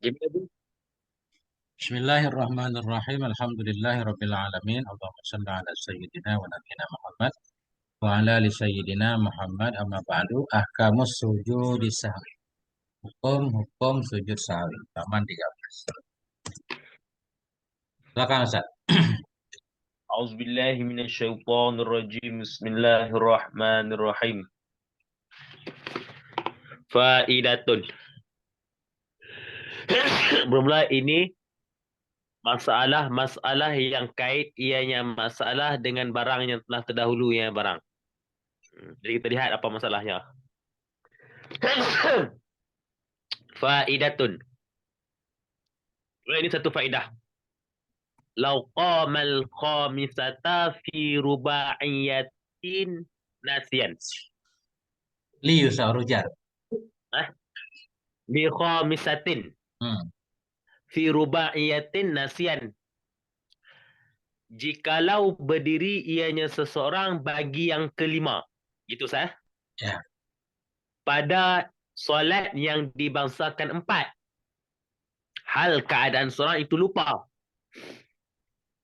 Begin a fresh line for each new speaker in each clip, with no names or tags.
Gimana?
Bismillahirrahmanirrahim. Alhamdulillahirabbil alamin. Allahumma shalli ala sayyidina wa nabiyina Muhammad wa ala ali sayyidina Muhammad amma ba'du. Ahkamus sujudi sahwi. Hukum sujud sahwi. Halaman 13. Silakan Ustaz.
A'udzubillahi minasyaitonirrajim. Bismillahirrahmanirrahim. Faidatun. Bermula ini masalah yang kait ianya masalah dengan barang yang telah terdahulu yang barang. Jadi kita lihat apa masalahnya. Faidatun. Ini satu faedah. Lau qamal khamisata fi rubaiyatin nasiyan.
Li yusarujar.
Hah? Bi khamisatin
Hmm.
fi rubaiyatin nasiyan. Jikalau berdiri ianya seseorang bagi yang kelima. Gitu sah?
Ya.
Pada solat yang dibangsakan 4. Hal keadaan seorang itu lupa.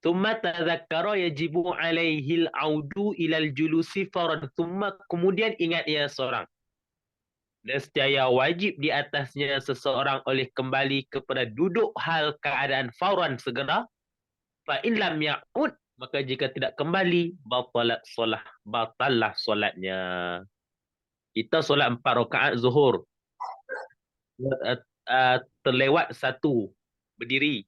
Thumma tadhakkara yajibu alaihi al-audu ilal julusi faran. Thumma kemudian ingat ia seorang. Nescaya wajib di atasnya seseorang oleh kembali kepada duduk hal keadaan fauran segera. Fa in lam ya'ud, maka jika tidak kembali batallah solatnya. Kita solat 4 rakaat zuhur. Terlewat satu berdiri.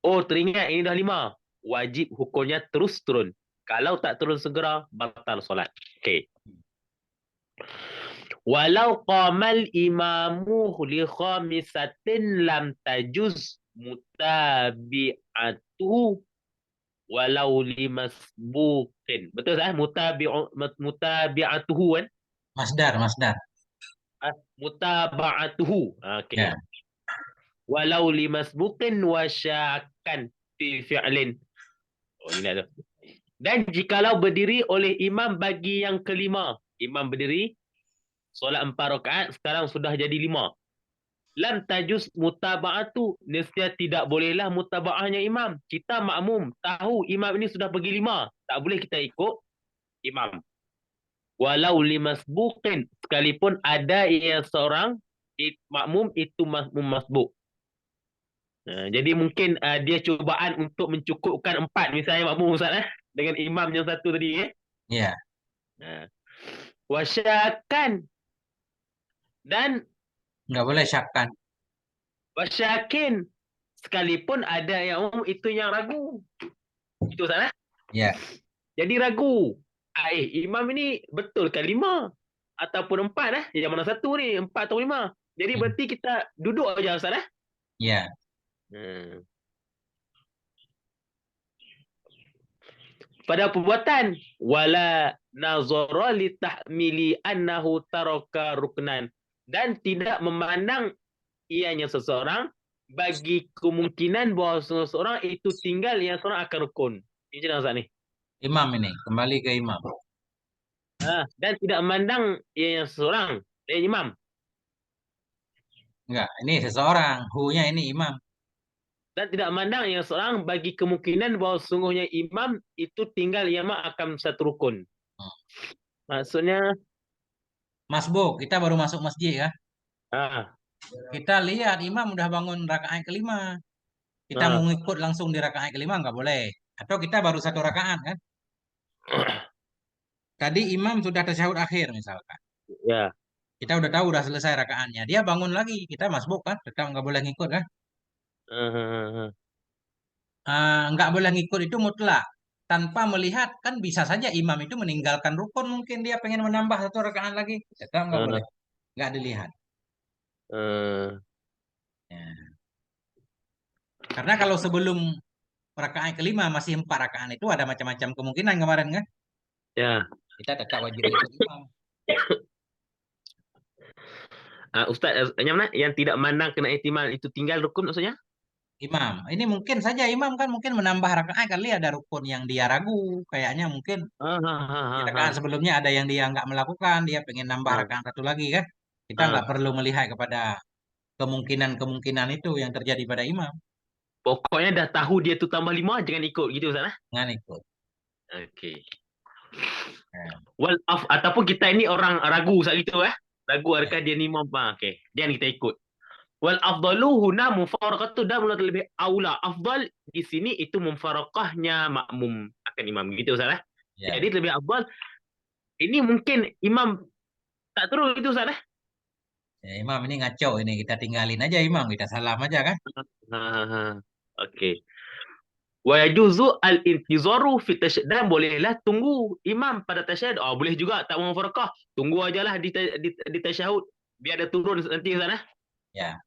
Oh, teringat ini dah 5. Wajib hukumnya terus turun. Kalau tak turun segera, batal solat. Okey. Walau qamal imamu li khamisatin lam tajuz mutabi'atuhu walau limasbuqin. Betul tak? Mutabi'atuhu kan?
Masdar.
Mutaba'atuhu.
Ya.
Okey. Walau limasbuqin wa syakkan fi fi'lin. Oh, ini ada. Dan jikalau berdiri oleh imam bagi yang kelima. Imam berdiri, solat 4 rakaat, sekarang sudah jadi 5. Lam tajuz mutaba'atu, nescaya tidak bolehlah mutaba'ahnya imam. Kita makmum, tahu imam ini sudah pergi 5. Tak boleh kita ikut imam. Walau limasbuqin, sekalipun ada yang seorang makmum itu makmum masbuk. Jadi mungkin dia cubaan untuk mencukupkan 4 misalnya makmum Ustaz dengan imam yang satu tadi
Ya.
Wasyakan dan
Enggak boleh syakkan.
wasyakin, sekalipun ada yang itu yang ragu. Itu Ustaz
Ya.
Jadi ragu. Imam ini betul kan 5 ataupun 4 yang mana satu ni, 4 atau 5. Jadi
Hmm.
berarti kita duduk aja Ustaz
Ya.
Hmm. Pada perbuatan wala nazara li tahmili annahu taraka ruknan, dan tidak memandang ianya seseorang bagi kemungkinan bahawa seseorang itu tinggal yang seorang akan rukun. Ini macam ni.
Imam ini. Kembali ke imam.
Dan tidak memandang ianya seseorang, imam.
Enggak. Ini seseorang. Hu-nya ini imam.
Dan tidak memandang yang seorang bagi kemungkinan bahawa sungguhnya imam itu tinggal yang akan satu rukun.
Hmm.
Maksudnya
Masbuk. Kita baru masuk masjid ya.
ah,
Kita lihat imam udah bangun rakaat kelima. Kita mau
ah,
ngikut langsung di rakaat kelima nggak boleh. Atau kita baru satu rakaat kan? Tadi imam sudah tasyahud akhir misalkan.
ya.
Kita udah tahu udah selesai rakaatnya. Dia bangun lagi. Kita masbuk kan? Tetap nggak boleh ngikut kan? Nggak boleh ngikut itu mutlak. Tanpa melihat kan bisa saja imam itu meninggalkan rukun. Mungkin dia pengen menambah satu rakaat lagi. Tetap nggak boleh. Nggak dilihat. Ya. Karena kalau sebelum rakaat kelima masih 4 rakaat itu ada macam-macam kemungkinan kemarin kan?
Ya.
Kita tetap wajib ngikut imam.
Ustaz, yang mana? Yang tidak mandang kena ihtimal itu tinggal rukun maksudnya?
Imam. Ini mungkin saja imam kan mungkin menambah rakaat kali ada rukun yang dia ragu. Kayaknya mungkin
Ah, ah,
di
ah,
rakaat
ah,
sebelumnya ada yang dia nggak melakukan. Dia pengen nambah
ah,
rakaat satu lagi kan. Kita nggak
ah,
perlu melihat kepada kemungkinan-kemungkinan itu yang terjadi pada imam.
Pokoknya dah tahu dia tu tambah 5, jangan ikut gitu Ustaz lah.
Jangan ikut.
Okey.
Nah,
Ataupun kita ini orang ragu saat itu Ragu adakah dia ni imam. Okey, jangan kita ikut. Wal afdalu huna mufaraqatu dah mula lebih aula. Afdal di sini itu mufaraqahnya makmum akan imam gitu Ustaz lah.
ya.
Jadi lebih afdal ini mungkin imam tak terus itu Ustaz lah.
Ya, imam ini ngaco ini, kita tinggalin aja imam, kita salam aja kan.
Ha, ha, ha. Okey. Wa yajuzu al-intizaru fi dan bolehlah tunggu imam pada tasyahud. Boleh juga tak mau farqah. Tunggu ajalah di tasyahud biar dia turun nanti sana.
Ya,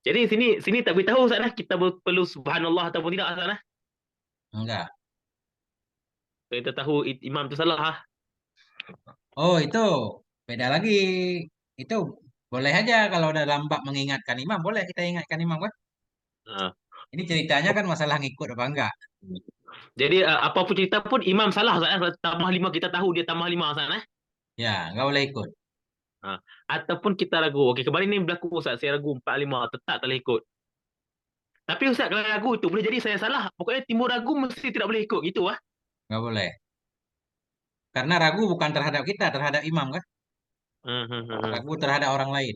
Jadi sini tak beritahu sana kita perlu subhanallah ataupun tidak sana.
enggak.
Kita tahu imam tu salah.
Oh, itu beda lagi. Itu boleh aja kalau ada lambak mengingatkan imam, boleh kita ingatkan imam kan.
Ha.
Ini ceritanya kan masalah ngikut apa enggak.
Jadi apapun cerita pun imam salah sana. Tambah 5 kita tahu dia tambah 5 sana.
Ya, enggak boleh ikut.
Ha. Ataupun kita ragu. Okey, kemarin ni berlaku Ustaz, saya ragu 4-5 tetap tak boleh ikut. Tapi Ustaz kalau ragu itu boleh jadi saya salah. Pokoknya timbul ragu mesti tidak boleh ikut gitu
Enggak boleh. Karena ragu bukan terhadap kita, terhadap imam kan.
Hmm, hmm, hmm, hmm.
Ragu terhadap orang lain.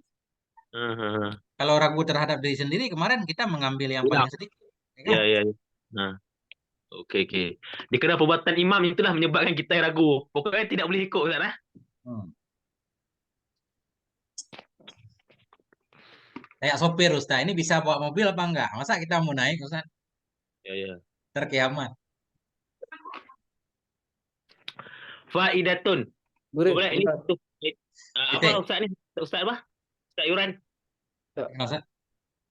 Hmm, hmm, hmm.
Kalau ragu terhadap diri sendiri, kemarin kita mengambil yang
Ya,
paling sedikit. Ya
ya,
kan?
ya. Ya. Nah, okey, okey. Dikira perbuatan imam itulah menyebabkan kita ragu. Pokoknya tidak boleh ikut Ustaz
Hmm. Kayak sopir Ustaz, ini bisa bawa mobil apa enggak? Masa kita mau naik Ustaz?
Ya, ya.
Terkiamat.
Faidatun.
Gure,
Boleh ini
bentar.
tu. Apa
Titik.
Ustaz ni? Ustaz apa? Ustaz Yuran.
Ya,
Ustaz.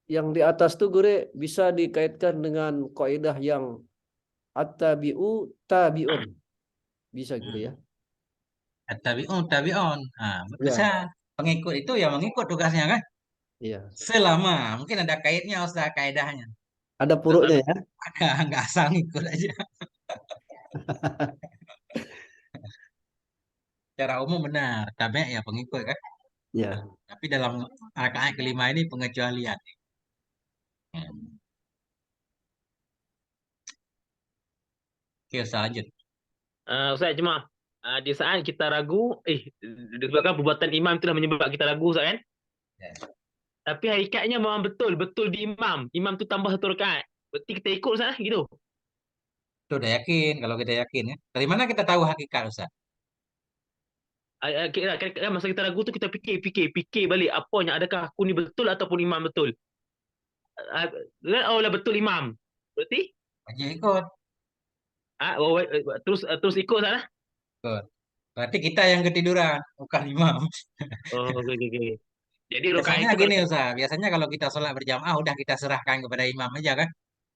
yang di atas tuh Gure bisa dikaitkan dengan kaidah yang at-tabi'u tabi'un. Bisa Gure ya.
Tabi'un, tabi'un. Nah, bisa.
Ya,
Pengikut itu ya mengikut tugasnya kan?
iya.
Selama mungkin ada kaidnya Ustaz, kaidahnya.
Ada puruknya ya.
Ada, nggak asal ngikut aja. Secara umum benar, tabi' ya pengikut kan.
Ya.
Tapi dalam rakaat kelima ini pengecualian. Hmm. Oke, Ustaz lanjut.
Ustaz cuma di saat kita ragu, disebabkan perbuatan imam itulah menyebabkan kita ragu Ustaz kan?
Ya.
Tapi hakikatnya memang betul di imam. Imam tu tambah 1 rakaat. Berarti kita ikut Ustaz gitu.
Itu udah yakin, kalau kita yakin ya. Dari mana kita tahu hakikat Ustaz?
Kan masa kita ragu tu kita fikir balik apanya adakah aku ni betul ataupun imam betul. Lah betul imam. Berarti
Wajib ikut.
terus ikut sana.
Ikut. Berarti kita yang ketiduran, bukan imam.
Oh, okey, okey, okey. Jadi rakaat
Biasanya
itu kalau
gini Ustaz, biasanya kalau kita sholat berjamaah udah kita serahkan kepada imam aja kan.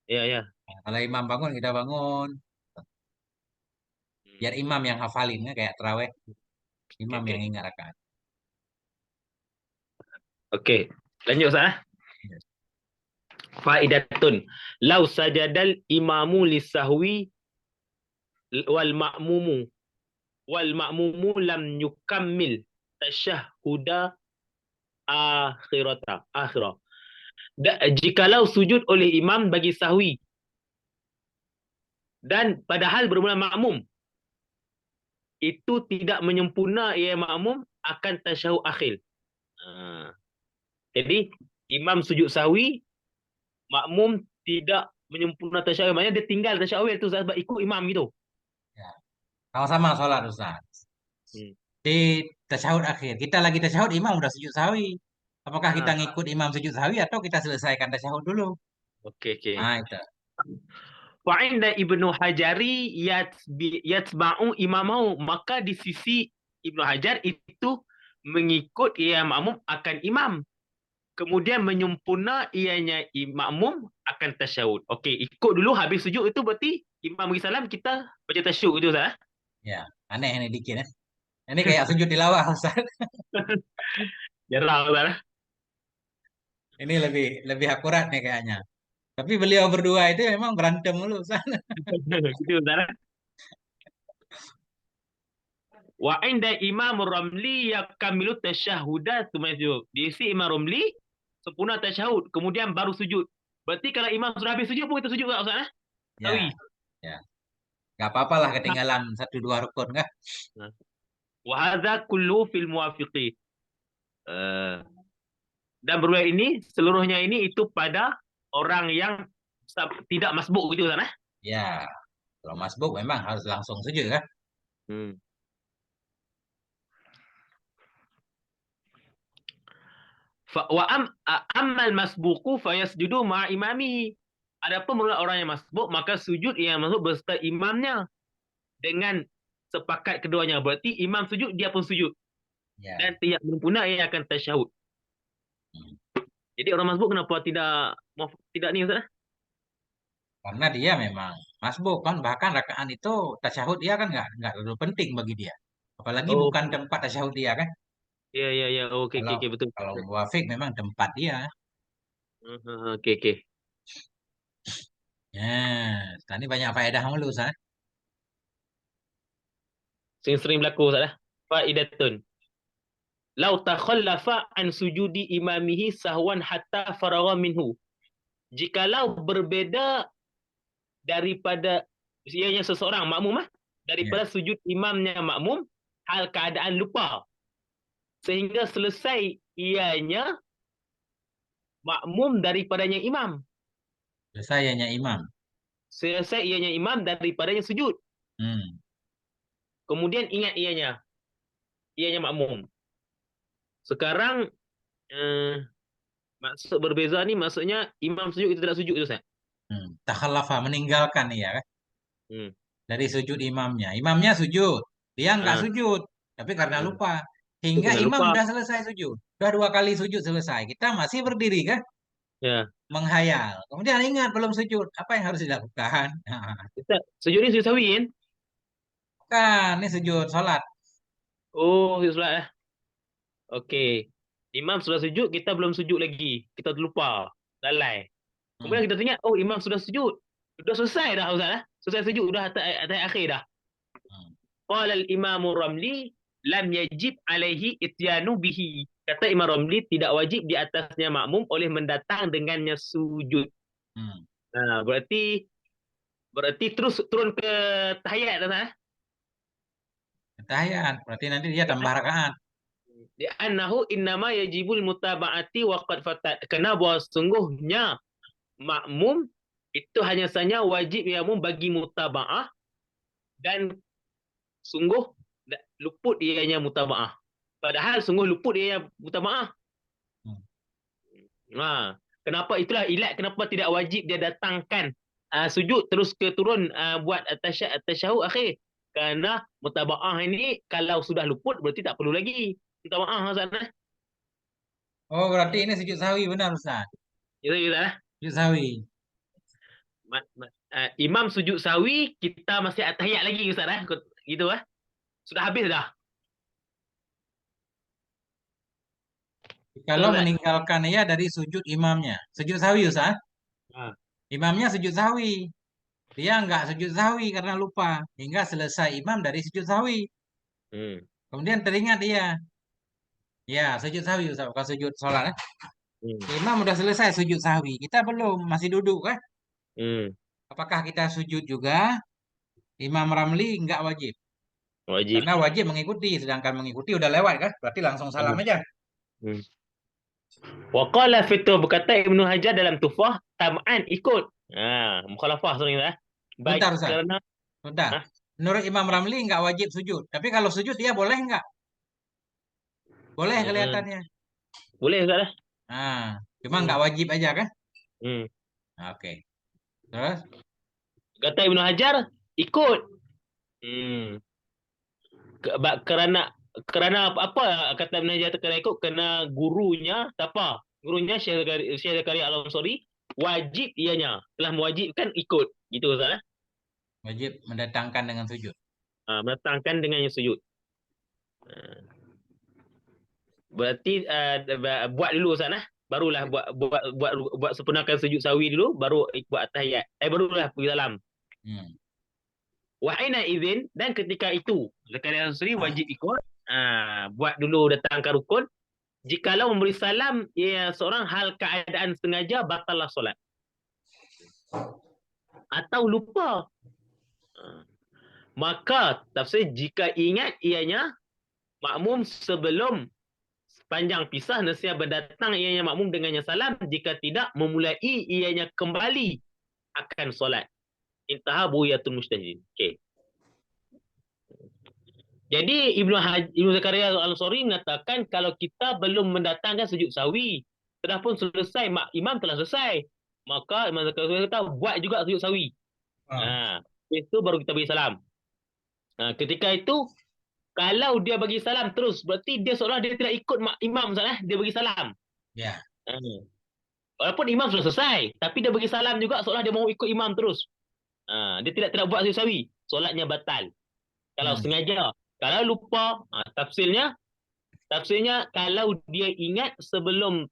ya, ya.
Nah, kalau imam bangun kita bangun. Biar imam yang hafalin ya, kayak terawih.
Okey,
Imam
okey.
yang ingat rakaat.
Okey. Lanjut Ustaz. Faidatun. Lau sajadal imamu lisahwi wal ma'mumu lam yukammil tasyahhuda akhirah. Jikalau sujud oleh imam bagi sahwi dan padahal bermula makmum itu tidak menyempurna ia makmum akan tasyahud akhir. Jadi imam sujud sahwi, makmum tidak menyempurna tasyahud, maknanya dia tinggal tasyahud tu sebab ikut imam gitu.
Ya. Sama-sama sholat Ustaz.
Hmm.
Di tasyahud akhir. Kita lagi tasyahud, imam udah sujud sahwi. Apakah kita ngikut imam sujud sahwi atau kita selesaikan tasyahud dulu?
Okey, okey.
Nah, itu.
Wa inda Ibnu Hajari yatba'u imamahu, maka di sisi Ibnu Hajar itu mengikut ia makmum akan imam. Kemudian menyempurna ianya makmum akan tasyahud. Okey, ikut dulu habis sujud itu berarti imam bagi salam kita baca tasyahud itu Ustaz.
Ya, aneh ini dikit ya. Ini kayak sujud tilawah Ustaz.
Jarang Ustaz.
Ini lebih lebih akurat nih kayaknya. Tapi beliau berdua itu memang berantem dulu Ustaz.
Gitu Ustaz. Wa inda Imam Ramli yakamilu tasyahuda tsumma yasjud. Di sisi Imam Ramli sempurna tasyahud kemudian baru sujud. Berarti kalau imam sudah habis sujud pun kita sujud tak Ustaz?
Ya,
Tawi.
ya. Gak apa-apa lah ketinggalan 1-2 rukun kan.
Wa hadza kullu fil muwafiqi. Dan berulang ini seluruhnya ini itu pada orang yang tidak masbuk gitu kan?
Ya, kalau masbuk memang harus langsung sujud kan.
Wa ammal masbuku fayasjudu ma'a imami. Adapun menurut orang yang masbuk maka sujud yang masbuk beserta imamnya dengan sepakat keduanya. Berarti imam sujud dia pun sujud.
Ya.
Dan tidak menyempurna ia akan tasyahud. Jadi orang masbuk kenapa tidak ni Ustaz?
Karena dia memang masbuk kan, bahkan rakaat itu tasyahud dia kan nggak terlalu penting bagi dia. Apalagi
Oh,
bukan tempat tasyahud dia kan.
ya. Okey,
Kalau
betul.
kalau muwafiq memang tempat dia.
Okey.
Ya, tadi banyak faedah mulu Ustaz.
Sering berlaku Ustaz. Faidatun. Lau takhallafa an sujudi imamihi sahwan hatta faragha minhu. Jikalau berbeza daripada ianya seseorang makmum daripada sujud imamnya makmum hal keadaan lupa sehingga selesai ianya makmum daripadanya imam. Selesai ianya imam daripadanya sujud. Kemudian ingat ianya makmum. Sekarang maksud berbeza ni maksudnya imam sujud itu tidak sujud tu Ustaz.
Takhallafa meninggalkan ya kan. Dari sujud imamnya. Imamnya sujud, dia nggak sujud, tapi karena lupa. Hingga imam sudah selesai sujud. Sudah 2 kali sujud selesai. Kita masih berdiri kan?
Ya.
Menghayal. Kemudian ingat belum sujud. Apa yang harus dilakukan?
Ustaz, sujud ni sujud sawi kan?
Kan, ini sujud salat.
Oh, sujud salat Okey. Imam sudah sujud, kita belum sujud lagi. Kita terlupa. Lalai. Kemudian kita teringat, oh imam sudah sujud. Sudah selesai dah Ustaz. Selesai sujud, dah atas akhir dah. Qala al-Imam Ramli lam yajib alaihi ityanu bihi. Kata Imam Ramli tidak wajib di atasnya makmum oleh mendatang dengannya sujud. Berarti terus turun ke tahiyat dah.
Tahiyat, berarti nanti dia tambah rakaat.
Li'annahu innama yajibul mutaba'ati wa qad fatat. Kerana bahawa sungguhnya makmum itu hanya saja wajib makmum bagi mutaba'ah dan sungguh luput ianya mutaba'ah. Padahal sungguh luput ianya mutaba'ah. Kenapa itulah ilat kenapa tidak wajib dia datangkan sujud terus ke turun buat tasyahud akhir. Kerana mutaba'ah ini kalau sudah luput berarti tak perlu lagi mutaba'ah Ustaz.
Oh, berarti ini sujud sahwi benar Ustaz.
Itu
sujud sahwi.
Imam sujud sahwi kita masih tahiyat lagi Ustaz gitu Sudah habis dah.
Kalau meninggalkan ia dari sujud imamnya. Sujud sahwi Ustaz. Imamnya sujud sahwi. Dia enggak sujud sahwi karena lupa. Hingga selesai imam dari sujud sahwi. Kemudian teringat dia. Ya, sujud sahwi Ustaz. Bukan sujud sholat. Imam udah selesai sujud sahwi. Kita belum. Masih duduk kan? Apakah kita sujud juga? Imam Ramli enggak wajib. Karena wajib mengikuti. Sedangkan mengikuti udah lewat kan? Berarti langsung salam aja.
Waqala fitu berkata Ibnu Hajar dalam Tufah tam'an ikut. Mukhalafah sebenarnya.
Bentar Ustaz. Bentar. Menurut Imam Ramli enggak wajib sujud. Tapi kalau sujud dia boleh enggak? Boleh kelihatannya.
Boleh Ustaz.
Cuma enggak wajib aja kan? Oke. Terus?
Kata Ibnu Hajar ikut. Kerana apa kata Ibnu Hajar kena ikut? Kerana gurunya siapa? Gurunya Syekh Zakaria Al-Ansari wajib ianya telah mewajibkan ikut. Gitu Ustaz.
Wajib mendatangkan dengan sujud.
Mendatangkan dengan sujud. Berarti buat dulu Ustaz barulah buat sempurnakan sujud sawi dulu baru buat tahiyat. Barulah pergi dalam. Wa hina idzin, dan ketika itu zakariya al-Ansari wajib ikut. Buat dulu datang ke rukun. Jikalau memberi salam ia seorang hal keadaan sengaja, batallah solat. Atau lupa. Maka tafsir jika ingat ianya makmum sebelum panjang pisah nasihat berdatang ianya makmum dengannya salam, jika tidak memulai ianya kembali akan solat. Intaha buyatul mujtahidin. Okey. Jadi Ibnu Zakaria Al-Ansari mengatakan kalau kita belum mendatangkan sujud sahwi, sudah pun selesai, imam telah selesai, maka Imam Zakaria kata buat juga sujud sahwi. Itu baru kita bagi salam. Ketika itu kalau dia bagi salam terus, berarti dia seolah dia tidak ikut imam salah, dia bagi salam.
Ya.
Walaupun imam sudah selesai, tapi dia bagi salam juga seolah dia mau ikut imam terus. Dia tidak buat sujud sahwi, solatnya batal. Kalau sengaja, kalau lupa, tafsirnya kalau dia ingat sebelum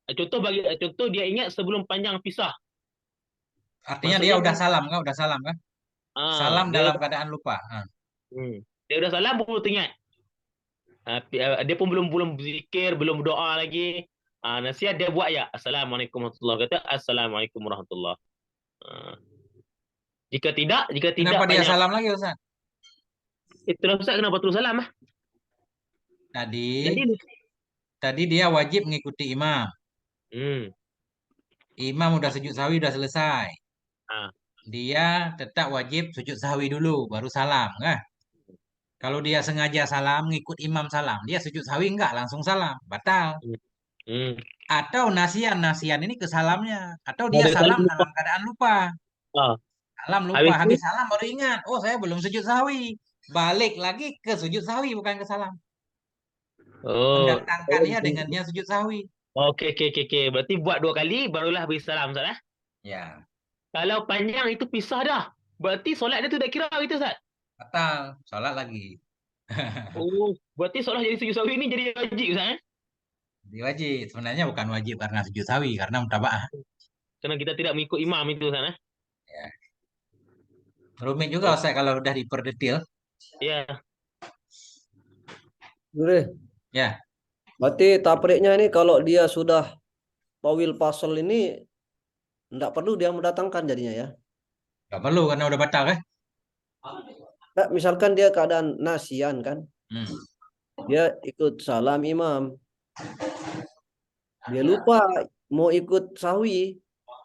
contoh dia ingat sebelum panjang pisah.
Artinya
Maksudnya
dia udah salam kan? Udah salam kan? Salam dalam keadaan lupa.
Dia udah salam baru teringat. Dia pun belum zikir, belum doa lagi. Nasihat dia buat ya. Assalamualaikum warahmatullahi wabarakatuh. Kata Assalamualaikum warahmatullahi. Jika tidak
Kenapa dia
banyak.
salam lagi Ustaz?
Itulah Ustaz kenapa terus salam
Tadi
Jadi
dia wajib mengikuti imam. Imam udah sujud sahwi udah selesai. Dia tetap wajib sujud sahwi dulu baru salam kan? Kalau dia sengaja salam ngikut imam salam, dia sujud sahwi enggak langsung salam, batal. Atau nasian ini ke salamnya, atau dia
Dari
salam
salam lupa.
dalam keadaan lupa. Salam lupa, habis salam baru ingat, oh saya belum sujud sahwi. Balik lagi ke sujud sahwi bukan ke salam. Mendatangkannya dengannya sujud sahwi.
Oke. Berarti buat 2 kali barulah beri salam Ustaz.
Ya.
Kalau panjang itu pisah dah. Berarti solat dia tu tak kira gitu Ustaz.
Batal, salat lagi.
Berarti solat jadi sujud sahwi ni jadi wajib Ustaz.
Jadi wajib. Sebenarnya bukan wajib karena sujud sahwi, karena mutabaah.
Karena kita tidak mengikut imam itu Ustaz.
Ya. Rumit juga Ustaz kalau udah diperdetil.
Ya.
Ya.
Berarti tapriknya ini kalau dia sudah tawil pasal ini enggak perlu dia mendatangkan jadinya ya.
Gak perlu karena udah batal kan?
Nah, misalkan dia keadaan nasian kan. Dia ikut salam imam. Dia lupa mau ikut sahwi.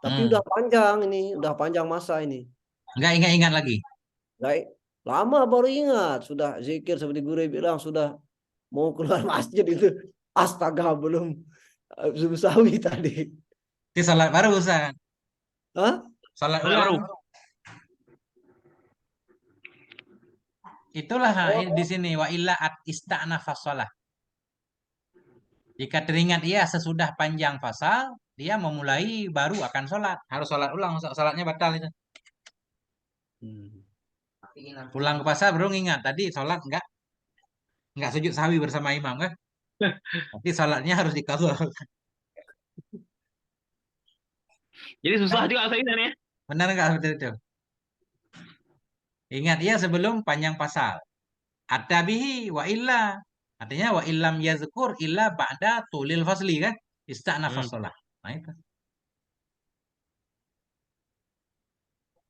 Tapi udah panjang ini, udah panjang masa ini.
Nggak ingat-ingat lagi.
Baik, lama baru ingat. Sudah zikir seperti guru bilang, sudah mau keluar masjid itu. Astaga, belum subuh sahwi tadi.
Itu salat baru Ustaz.
Hah?
Salat ulang. Itulah di sini wa illa ista'na fasalah. Jika teringat ia sesudah panjang fasal, dia memulai baru akan sholat. Harus sholat ulang, sholatnya batal itu. Pulang ke pasar baru ingat tadi sholat enggak sujud sahwi bersama imam kan? Tapi sholatnya harus dikabul.
Jadi susah juga saya ya.
Benar enggak seperti itu? Ingat ia sebelum panjang pasal. At-tabihi wa illa. Artinya wa illam yazkur illa ba'da tulil fasli kan? Ista'na fasalah. Nah itu.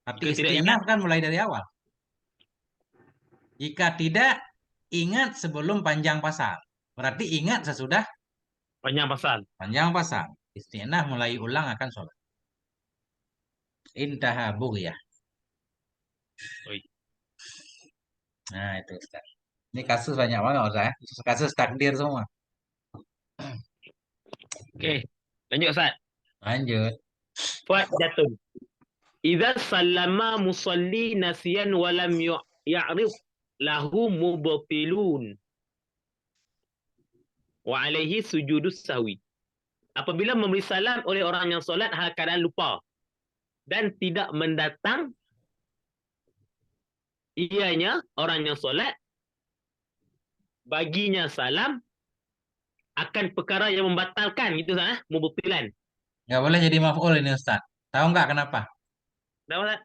Tapi isti'naf kan mulai dari awal. Jika tidak ingat sebelum panjang pasal. Berarti ingat sesudah
panjang pasal.
Panjang pasal. Isti'naf mulai ulang akan sholat. Intaha bughiyah. Nah itu Ustaz. Ini kasus banyak banget Ustaz. Kasus takdir semua.
Oke. Lanjut Ustaz.
Lanjut.
Fa'datun. Idza sallama musalli nasiyan wa lam ya'rif lahu mubtilun. Wa alaihi sujudus sahwi. Apabila memberi salam oleh orang yang solat hal keadaan lupa dan tidak mendatang ianya orang yang solat baginya salam akan perkara yang membatalkan gitu Ustaz, mubtilan.
Nggak boleh jadi maf'ul ini Ustaz. Tahu nggak kenapa?
Kenapa Ustaz?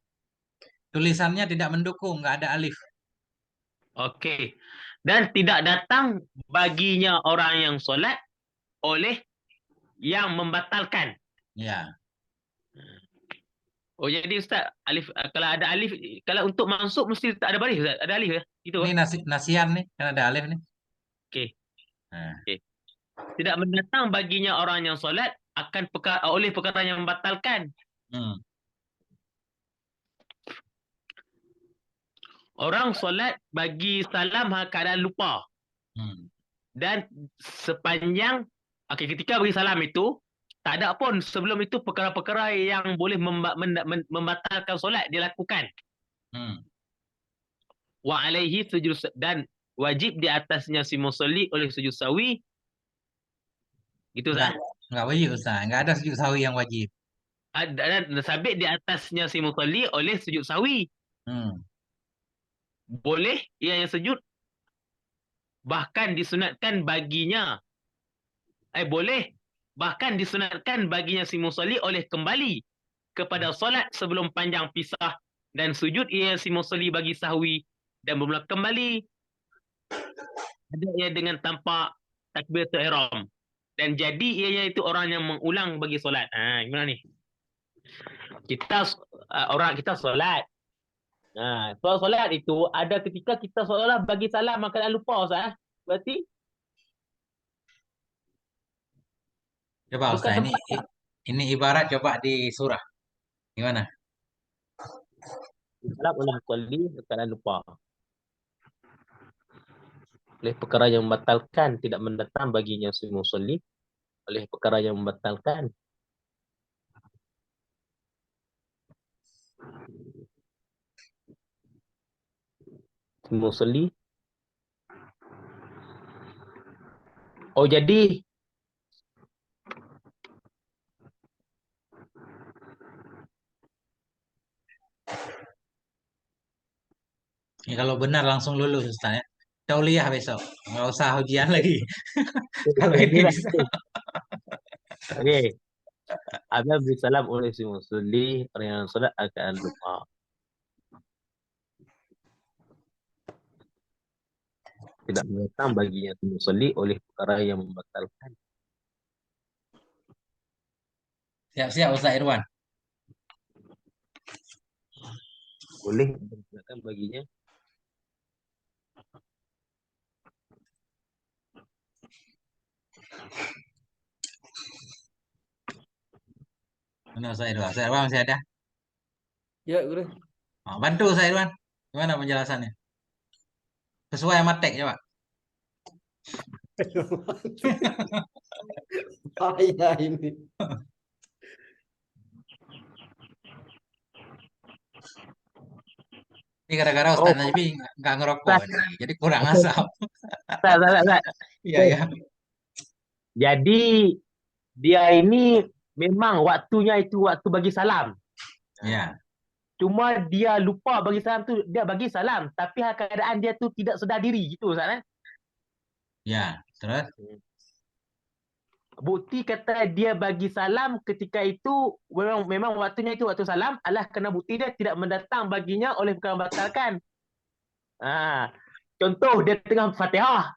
Tulisannya tidak mendukung, nggak ada alif.
Okey. Dan tidak datang baginya orang yang solat oleh yang membatalkan.
Ya,
Oh, jadi Ustaz, kalau ada alif, kalau untuk masuk mesti tak ada baris Ustaz? Ada alif ya? Gitu
ini
kan?
nasian nih, kan ada alif nih.
Okey.
Nah,
Okey. Tidak mendatang baginya orang yang solat akan oleh perkara yang membatalkan.
hmm,
Orang solat bagi salam keadaan lupa.
hmm.
Dan sepanjang ketika bagi salam itu tak ada pun sebelum itu perkara-perkara yang boleh membatalkan solat dilakukan.
Hmm.
Wa alaihi sujud, dan wajib di atasnya si musolli oleh sujud sawi. Gitu
Nggak,
Ustaz.
nggak wajib Ustaz. Nggak ada sujud sawi yang wajib.
Dan sabit di atasnya si musolli oleh sujud sawi.
Hmm.
Boleh ia yang sujud, bahkan disunatkan baginya. Boleh bahkan disunatkan baginya si musolli oleh kembali kepada solat sebelum panjang pisah, dan sujud ia si musolli bagi sahwi dan bermula kembali ada ia dengan tanpa takbiratul ihram, dan jadi ianya itu orang yang mengulang bagi solat. Gimana ni? Orang kita solat. Solat itu ada ketika kita seolah bagi salam maka lupa Ustaz. Berarti
Coba
bukan
Ustaz,
tempat
ini ibarat coba di surah. Gimana?
salam oleh musalli keadaan lupa. Oleh perkara yang membatalkan tidak mendatang baginya si musalli oleh perkara yang membatalkan. Si musalli. Oh, jadi
Ini kalau benar langsung lulus Ustaz ya. Tauliah besok. Nggak usah ujian lagi. Kalau ini
ini lah.
bisa.
Okey. Ada beri salam oleh si musalli, orang yang solat akan lupa. Tidak mendatang baginya si musalli oleh perkara yang membatalkan.
Siap-siap Ustaz Irwan.
Boleh mendatang baginya.
Mana Ustaz Irwan? Ustaz Irwan masih ada?
Ya, Guru.
Bantu Ustaz Irwan. Gimana penjelasannya? Sesuai sama teks coba.
Bahaya ini.
Ini gara-gara
Oh,
Ustaz Najmi nggak ngerokok
Ustaz.
ini. Jadi kurang asap.
Ustaz.
Iya, ya.
Jadi dia ini memang waktunya itu waktu bagi salam.
Ya,
Cuma dia lupa bagi salam tu, dia bagi salam tapi keadaan dia tu tidak sedar diri gitu Ustaz eh?
ya. Terus?
Bukti kata dia bagi salam ketika itu memang waktunya itu waktu salam adalah kerana bukti dia tidak mendatang baginya oleh perkara membatalkan. Contoh dia tengah Fatihah,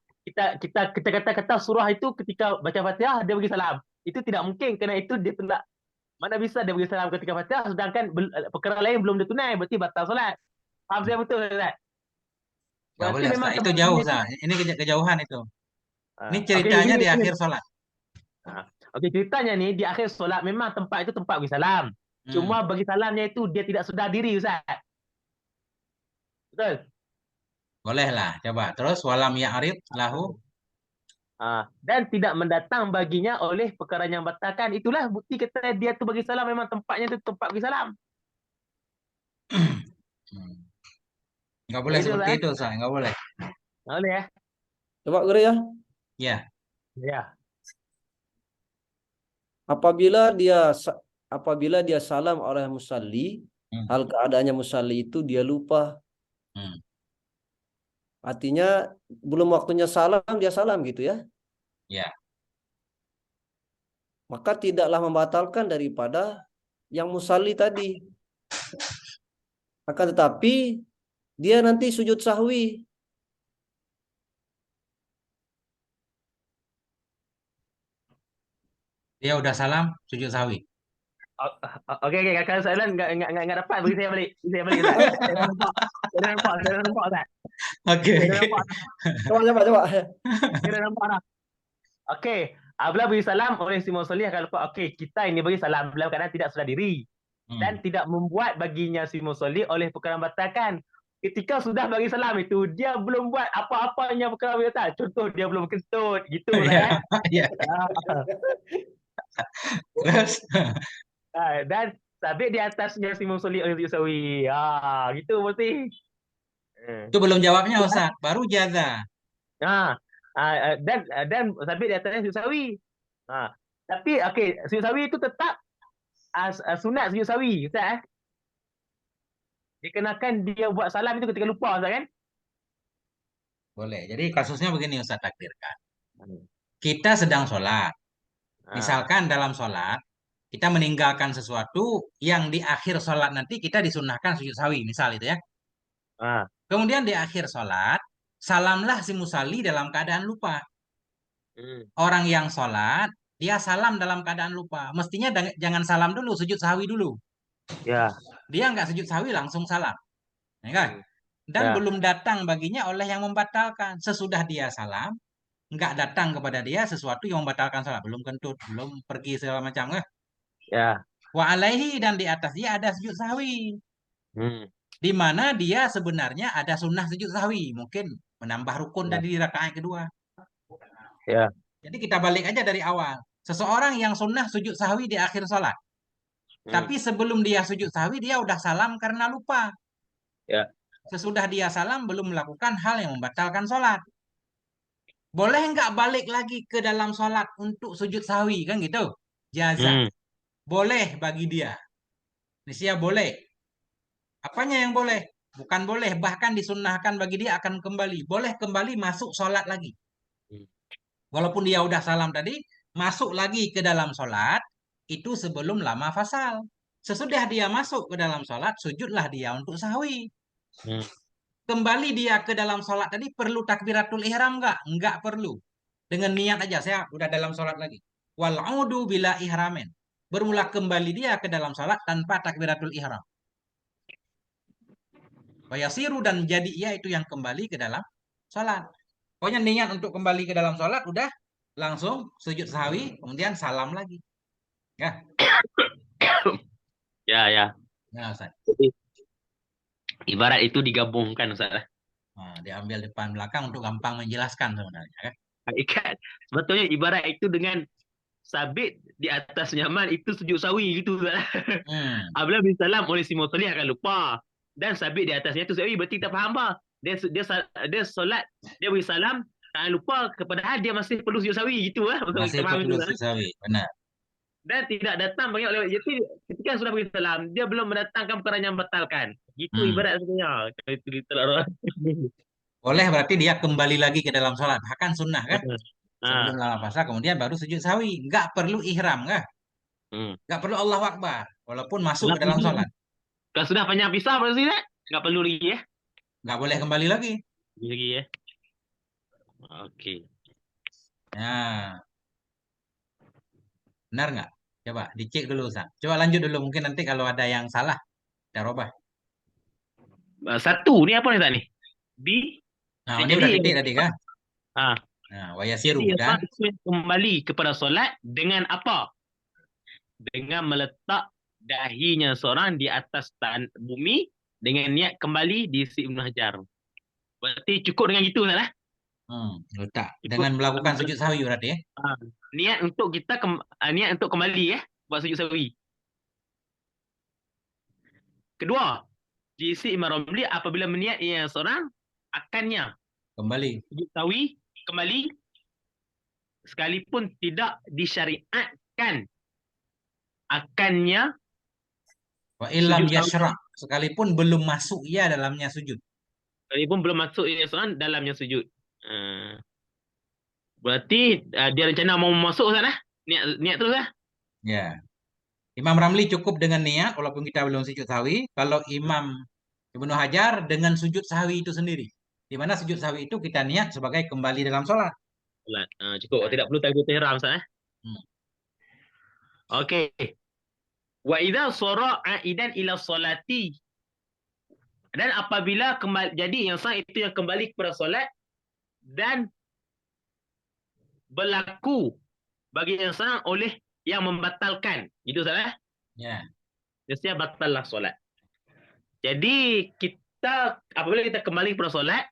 kita kata surah itu ketika baca Fatihah dia bagi salam. Itu tidak mungkin kerana itu dia tidak, mana bisa dia bagi salam ketika Fatihah sedangkan perkara lain belum ditunai, berarti batal solat. Faham saya betul Ustaz?
Nggak
Berarti
boleh
memang
Ustaz. Itu jauh
tempatnya itu.
Ustaz. Ini kejauhan itu. Ini
Okey,
ceritanya di
ini.
akhir sholat.
Okey, ceritanya ni di akhir solat memang tempat itu tempat bagi salam.
Hmm.
Cuma bagi salamnya itu dia tidak sedar diri Ustaz. Betul?
Boleh lah. Coba. Terus walam ya'rid lahu.
Dan tidak mendatang baginya oleh perkara yang batalkan. Itulah bukti kata dia tu bagi salam memang tempatnya tu tempat bagi salam.
Hmm. Nggak boleh
Itu
seperti
Ustaz.
itu Ustaz. Nggak boleh.
Boleh ya?
Coba, Guru ya.
Ya.
Ya.
Apabila dia salam oleh musalli,
Hmm.
hal keadaannya musalli itu dia lupa.
Hmm.
Artinya belum waktunya salam dia salam gitu ya.
Ya.
Maka tidaklah membatalkan daripada yang musalli tadi. Akan tetapi dia nanti sujud sahwi.
Dia udah salam, sujud sahwi.
Okey, kalau soalan enggak dapat, bagi saya balik. Bagi saya balik, Ustaz. Saya dah nampak, Ustaz.
Oke,
Saya dah
oke.
nampak.
Coba.
Saya dah nampak dah. Okey, apabila beri salam oleh si musolli akan lupa, okey, kita ini beri salam dalam keadaan tidak sedar diri dan tidak membuat baginya si musolli oleh perkara membatalkan. Ketika sudah bagi salam itu, dia belum buat apa-apanya perkara membatalkan. Contoh, dia belum kentut, gitu
Iya,
lah.
iya. Terus,
Dan sabit di atasnya si musolli oleh sujud sawi. Gitu mesti.
itu belum jawabnya Ustaz. Baru jaza.
Ha. Dan sabit di atasnya sujud sawi. Tapi okey, sujud sawi itu tetap sunat sujud sawi, Ustaz. Dikenakan dia buat salam itu ketika lupa, Ustaz kan?
Boleh. Jadi kasusnya begini Ustaz takdirkan.
Hmm.
Kita sedang sholat.
Ah,
Misalkan dalam sholat, kita meninggalkan sesuatu yang di akhir sholat nanti kita disunahkan sujud sawi. Misal itu ya.
ah,
Kemudian di akhir sholat, salamlah si musalli dalam keadaan lupa.
hmm,
Orang yang sholat, dia salam dalam keadaan lupa. Mestinya jangan salam dulu, sujud sahwi dulu.
ya,
Dia nggak sujud sahwi, langsung salam. Ya kan?
hmm,
Dan
ya,
belum datang baginya oleh yang membatalkan. Sesudah dia salam, nggak datang kepada dia sesuatu yang membatalkan salat. Belum kentut, belum pergi segala macam.
ya,
Wa alaihi, dan di atas dia ada sujud sahwi.
hmm,
Di mana dia sebenarnya ada sunnah sujud sahwi. Mungkin menambah rukun
ya,
tadi di rakaat kedua.
ya,
Jadi kita balik aja dari awal. Seseorang yang sunnah sujud sahwi di akhir sholat.
hmm,
Tapi sebelum dia sujud sahwi, dia udah salam karena lupa.
ya,
Sesudah dia salam, belum melakukan hal yang membatalkan sholat. Boleh nggak balik lagi ke dalam sholat untuk sujud sahwi? Kan gitu. Jaza.
hmm,
Boleh bagi dia. Nisya boleh. Apanya yang boleh? Bukan boleh. Bahkan disunnahkan bagi dia akan kembali. Boleh kembali masuk sholat lagi.
hmm,
Walaupun dia udah salam tadi, masuk lagi ke dalam sholat, itu sebelum lama fasal. Sesudah dia masuk ke dalam sholat, sujudlah dia untuk sahwi.
hmm,
Kembali dia ke dalam sholat tadi, perlu takbiratul ihram nggak? Nggak perlu. Dengan niat aja, saya udah dalam sholat lagi. Wal'udu bila ihramen. Bermula kembali dia ke dalam sholat tanpa takbiratul ihram. Wayasiru, dan jadi ia itu yang kembali ke dalam sholat. Pokoknya niat untuk kembali ke dalam sholat udah langsung sujud sahwi, kemudian salam lagi. Ya,
ya.
nah, Ustaz.
Jadi, ibarat itu digabungkan, Ustaz.
Nah, diambil depan belakang untuk gampang menjelaskan sebenarnya. Kan?
Hakikat, sebetulnya ibarat itu dengan sabit di atas nyaman itu sujud sawi gitu, Ustaz.
Hmm,
Apabila beri salam oleh si musolli akan lupa. Dan sabit di atasnya itu sawi, berarti tak faham apa. Dia solat, dia beri salam, tak lupa padahal dia masih perlu sujud sawi gitu lah.
masih
Kita faham itu,
perlu
Ustaz.
sujud sahwi, benar.
Dan tidak datang bagi oleh jadi ketika sudah beri salam, dia belum mendatangkan perkara yang membatalkan. Gitu
Hmm.
ibarat sebenarnya. Itu gitu lah.
Boleh berarti dia kembali lagi ke dalam sholat. Bahkan sunnah kan? Sebelum
Ah,
lama puasa, kemudian baru sujud sahwi. Nggak perlu ihram kan?
hmm.
Nggak perlu Allahu Akbar. Walaupun masuk
Nggak
ke dalam
perlu.
sholat.
Kalau sudah panjang pisah berarti tak? Nggak perlu lagi ya.
Nggak boleh kembali lagi.
Lagi ya. Okey.
Nah, benar nggak? Coba dicek dulu, Ustaz. Coba lanjut dulu. Mungkin nanti kalau ada yang salah, kita robah.
Satu ni apa ni tak ni? B.
Nah, ini
Jadi
udah titik tadi kan?
ah,
Nah,
jadi
wayasiru. Dan
apa kembali kepada solat dengan apa? Dengan meletak dahinya seorang di atas bumi dengan niat kembali di si Ibn Hajar. Berarti cukup dengan gitu lah.
letak.
Cukup
Dengan melakukan sujud sahwi berarti ya?
ah, niat untuk kita niat untuk kembali ya buat sujud sawi. Kedua, di si Imam Ramli apabila meniat ia seorang akannya
Kembali.
sujud sawi kembali sekalipun tidak disyariatkan akannya
Wa ilam
sujud sawi
yashra. Sekalipun belum masuk ia dalamnya sujud.
sekalipun belum masuk ia seorang dalamnya sujud. Berarti dia rencana mau masuk sana niat terus lah.
Ya. Imam Ramli cukup dengan niat walaupun kita belum sujud sahwi. Kalau Imam Ibnu Hajar dengan sujud sahwi itu sendiri. Di mana sujud sahwi itu kita niat sebagai kembali dalam sholat.
Solat. Cukup. Tidak perlu takbiratul ihram, Ustaz.
Hmm.
Okey. Wa idza sara aidan ila solati. Dan apabila kembali, jadi yang sah itu yang kembali kepada solat dan berlaku bagi yang sah oleh yang membatalkan. Gitu, Ustaz.
Ya.
Mestinya batallah solat. Jadi kita apabila kita kembali kepada solat,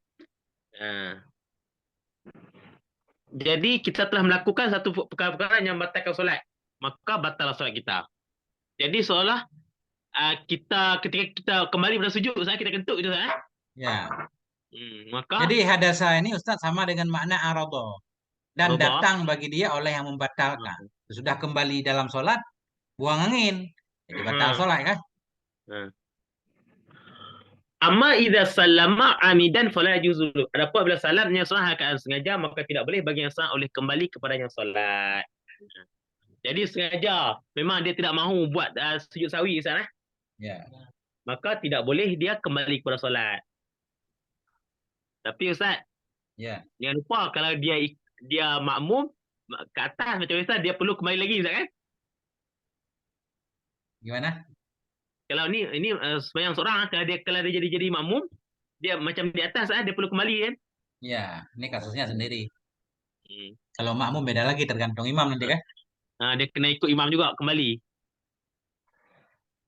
jadi kita telah melakukan satu perkara-perkara yang membatalkan solat, maka batallah solat kita. Jadi seolah kita ketika kita kembali pada sujud, kita kentut gitu,
Ya.
Maka
Jadi hadasa ini Ustaz sama dengan makna aradha. Dan
Aradha.
datang bagi dia oleh yang membatalkan. Sudah kembali dalam sholat, buang angin. Jadi batal sholat kan?
Amma idza sallama amidan fala yajuzul. Adapun bila salamnya salah keadaan sengaja, maka tidak boleh bagi yang salah oleh kembali kepadanya solat. Jadi sengaja, memang dia tidak mahu buat sujud sawi, Ustaz.
Ya.
Maka tidak boleh dia kembali kepada solat. Tapi Ustaz,
Ya.
jangan lupa kalau dia makmum ke atas macam Ustaz, dia perlu kembali lagi, Ustaz, kan?
Gimana?
Kalau ini sembahyang seorang, kalau dia jadi makmum, dia macam di atas, dia perlu kembali, kan?
Ya, ini kasusnya sendiri. Kalau makmum beda lagi, tergantung imam nanti kan?
Dia kena ikut imam juga kembali.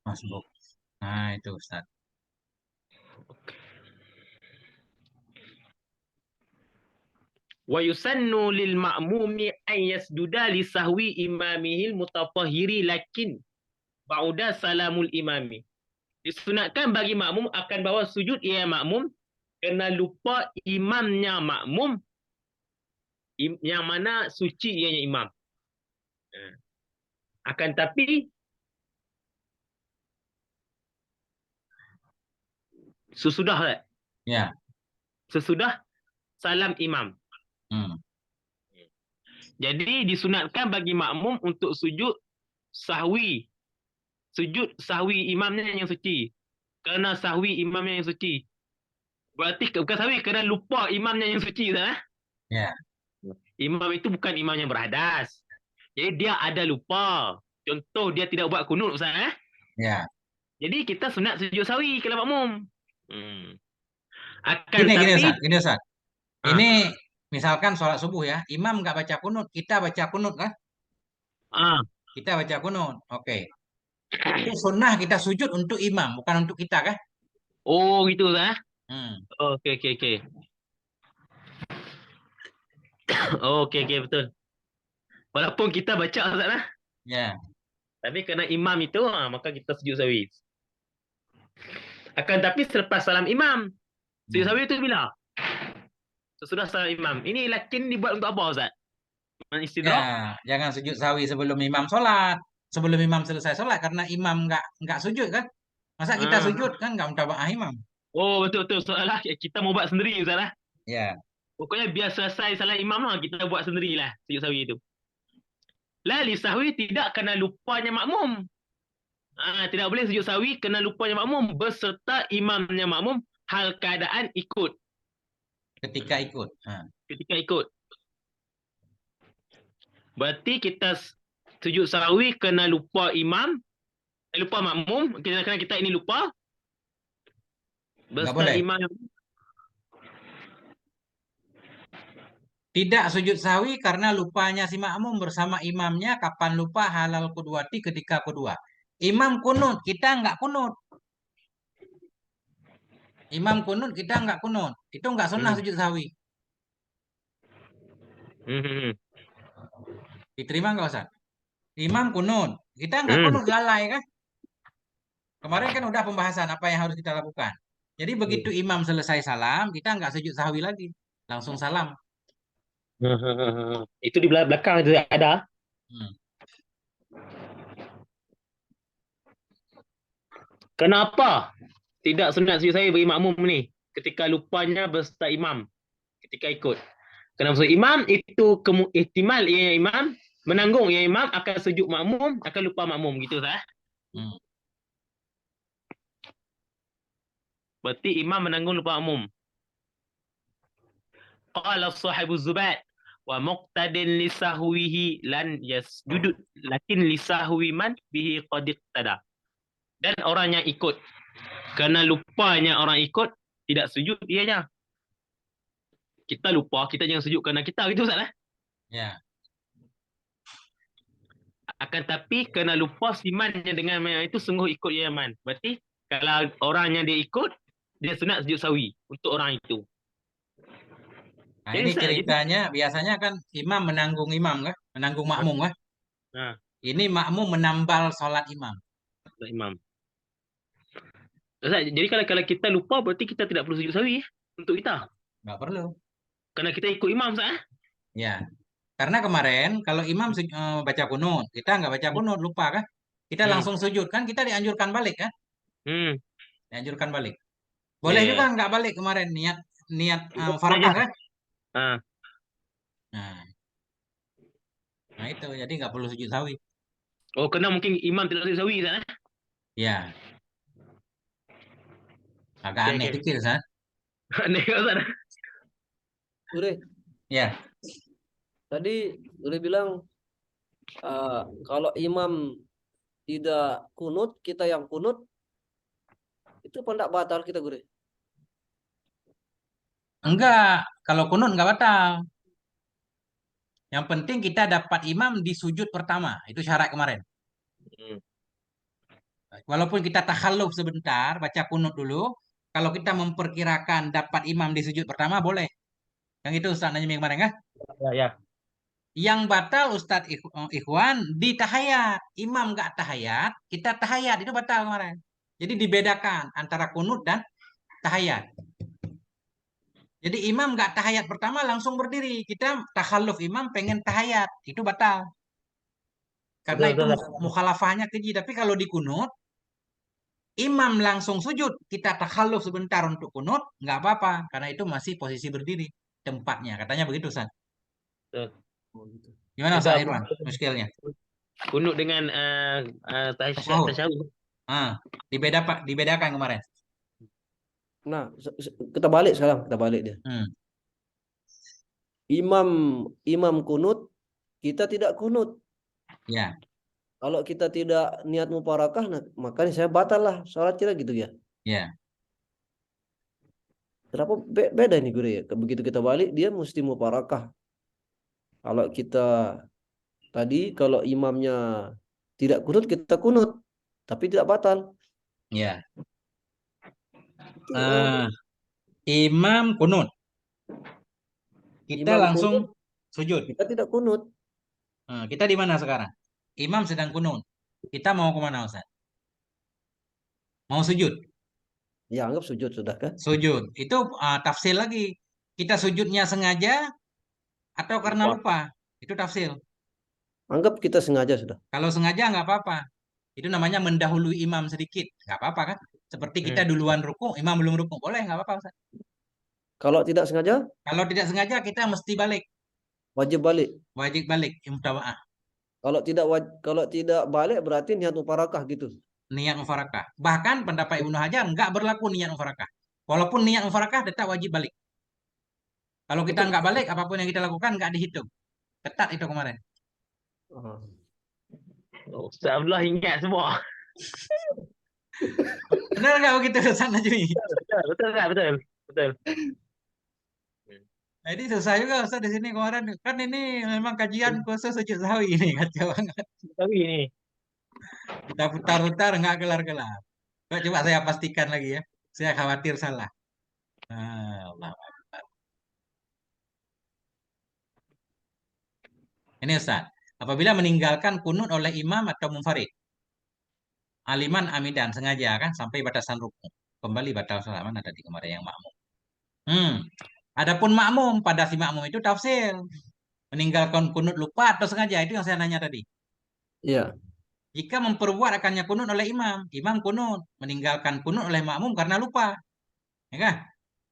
Masbuk. Nah, itu Ustaz.
Wa yusannu lil ma'mumi an yasjuda li sahwi imamihil mutafahhiri lakin ba'da salamul imami. Disunatkan bagi makmum akan bawa sujud ia makmum kerana lupa imamnya makmum yang mana suci ianya imam. Akan tapi sesudah
Ya.
sesudah salam imam. Jadi disunatkan bagi makmum untuk sujud sahwi. Sujud sahwi imamnya yang suci. Kerana sahwi imamnya yang suci. Berarti bukan sahwi, kerana lupa imamnya yang suci.
Ya.
Imam itu bukan imam yang berhadas. Jadi dia ada lupa. Contoh dia tidak buat kunut, Ustaz.
Ya.
Jadi kita sunat sujud sahwi kalau makmum.
Gini Ustaz. Ini misalkan sholat subuh ya, imam nggak baca kunut, kita baca kunut kan? Kita baca kunut, oke. Itu sunnah kita sujud untuk imam, bukan untuk kita kan?
Oh gitu lah. Okey. Okey betul. Walaupun kita baca, Ustaz lah.
Ya.
Tapi kerana imam itu, maka kita sujud sahwi. Akan tapi selepas salam imam, sujud sahwi itu bila? Sesudah salam imam. Ini lakin dibuat untuk apa, Ustaz? Istidrak?
Ya, jangan sujud sahwi sebelum imam sholat. Sebelum imam selesai sholat, karena imam nggak sujud kan? Masa kita sujud kan nggak mutaba'ah imam.
Oh betul. Soalah kita mau buat sendiri, Ustaz lah.
Ya.
Pokoknya biar selesai salam imam lah, kita buat sendirilah sujud sahwi itu. La li sahwi tidak kena lupanya makmum. Tidak boleh sujud sahwi kena lupanya makmum beserta imamnya makmum hal keadaan ikut.
Ketika ikut.
Ketika ikut. Berarti kita sujud sahwi kena lupa imam, lupa makmum, kerana kita ini lupa. Beserta imam.
Tidak sujud sahwi karena lupanya si makmum bersama imamnya kapan lupa halal kuduati ketika kedua. Imam kunut, kita nggak kunut. Imam kunut, kita nggak kunut. Itu nggak sunnah sujud sahwi. Diterima nggak Ustaz? Imam kunut, kita nggak kunut lalai kan? Kemarin kan udah pembahasan apa yang harus kita lakukan. Jadi begitu imam selesai salam, kita nggak sujud sahwi lagi. Langsung salam.
Itu di belakang itu ada. Kenapa tidak sunat sujud sahwi bagi makmum ni ketika lupanya beserta imam ketika ikut? Kerana maksud imam itu ihtimal ia imam menanggung ia imam akan sujud makmum, akan lupa makmum gitu sah. berarti imam menanggung lupa makmum. Qala sahibu zubat wa muqtadin lisahwihi lan yasjudu lakin lisahwi man bihi qad iqtada. Dan orang yang ikut kerana lupanya orang ikut tidak sujud ianya. Kita lupa, kita jangan sujud kerana kita gitu Ustaz.
Ya.
Akan tapi kerana lupa simannya dengan yang itu sungguh ikut ya man. Berarti kalau orangnya dia ikut, dia sunat sujud sawi untuk orang itu.
Nah,
Jadi
ini
Ustaz, jadi
ceritanya biasanya kan imam menanggung imam kan, menanggung makmum kan.
nah,
Ini makmum menambal sholat imam.
imam. Ustaz, jadi kalau kita lupa berarti kita tidak perlu sujud sawi untuk kita.
Nggak perlu.
Kerana kita ikut imam Ustaz.
Ya. Karena kemarin kalau imam baca kunut, kita nggak baca kunut, lupa kan? Kita
Hmm.
langsung sujud kan? Kita dianjurkan balik kan?
Hmm.
Dianjurkan balik.
Ya,
Boleh
ya.
juga nggak balik kemarin niat
Aja.
mufarakah kan?
Ah.
Nah, nah itu jadi nggak perlu sujud sawi.
Oh, kena mungkin imam tidak sujud sawi Ustaz.
Ya, agak
Okey,
aneh
okey.
dikit kan?
Aneh Ustaz.
Ure,
Ya,
tadi udah bilang kalau imam tidak kunut, kita yang kunut, itu pendak batal kita Gure.
enggak. Kalau kunut nggak batal. Yang penting kita dapat imam di sujud pertama. Itu syarat kemarin.
Hmm.
Walaupun kita takhalluf sebentar, baca kunut dulu. Kalau kita memperkirakan dapat imam di sujud pertama, boleh. Yang itu Ustaz Najmi kemarin kan?
Ya, ya.
Yang batal Ustadz Ikhwan di tahayat. Imam nggak tahayat, kita tahayat. Itu batal kemarin. Jadi dibedakan antara kunut dan tahayat. Jadi imam nggak tahayat pertama langsung berdiri. Kita takhalluf imam pengen tahayat. Itu batal. Karena
Betul,
itu
betul, betul.
mukhalafahnya keji. Tapi kalau di kunut, imam langsung sujud. Kita takhalluf sebentar untuk kunut, nggak apa-apa. Karena itu masih posisi berdiri tempatnya. Katanya begitu, Ustaz.
Betul.
Oh, gitu.
Gimana
Juga
Ustaz Irwan? Muskilnya.
kunut dengan
Tasyahud.
tasyahud.
Dibedakan kemarin.
Nah, kita balik sekarang, kita balik dia.
Hmm.
Imam kunut, kita tidak kunut.
Ya.
Kalau kita tidak niat muparakah, nah, makanya saya batal lah sholat kita gitu ya.
Ya.
Kenapa beda nih Guru ya? Begitu kita balik, dia mesti muparakah. Kalau kita tadi, kalau imamnya tidak kunut, kita kunut. Tapi tidak batal.
Ya.
Itu,
Imam kunut. Kita
imam
langsung
kunut,
sujud.
kita tidak kunut.
Kita di mana sekarang? Imam sedang kunut. Kita mau kemana Ustaz? Mau sujud.
Ya, anggap sujud sudah kan?
Sujud. Itu tafsir lagi. Kita sujudnya sengaja atau karena lupa. Itu tafsir.
Anggap kita sengaja sudah.
Kalau sengaja nggak apa-apa. Itu namanya mendahului imam sedikit. Nggak apa-apa kan? Seperti kita duluan rukuk, imam belum rukuk. Boleh, nggak apa-apa Ustaz.
Kalau tidak sengaja,
Kalau tidak sengaja kita mesti balik.
wajib balik.
Wajib balik. Imtawa'ah.
Kalau tidak balik berarti niat muparakah gitu.
Niat mufarakah. Bahkan pendapat Ibnu Hajar nggak berlaku niat mufarakah. Walaupun niat mufarakah tetap wajib balik. Kalau kita
Tetap.
nggak balik, apapun yang kita lakukan nggak dihitung. Ketat itu kemarin.
Ah.
Ustaz Abdullah ingat semua.
Benar nggak begitu Ustaz Najmi?
Betul, betul. Betul.
Nah, ini susah juga Ustaz di sini kemarin. Kan ini memang kajian khusus sujud sahwi ini. Kacau banget.
Tapi ini.
Kita putar-putar nggak kelar-kelar. Coba saya pastikan lagi ya. Saya khawatir salah. Allah. Ini Ustaz. Apabila meninggalkan kunut oleh imam atau munfarid. Aliman amidan sengaja kan sampai batasan rukun. Kembali batal salat mana tadi kemarin yang makmum. Adapun makmum pada si makmum itu tafsir. Meninggalkan kunut lupa atau sengaja itu yang saya nanya tadi.
Iya.
Jika memperbuat akannya kunut oleh imam, imam kunut, meninggalkan kunut oleh makmum karena lupa. Ya kan?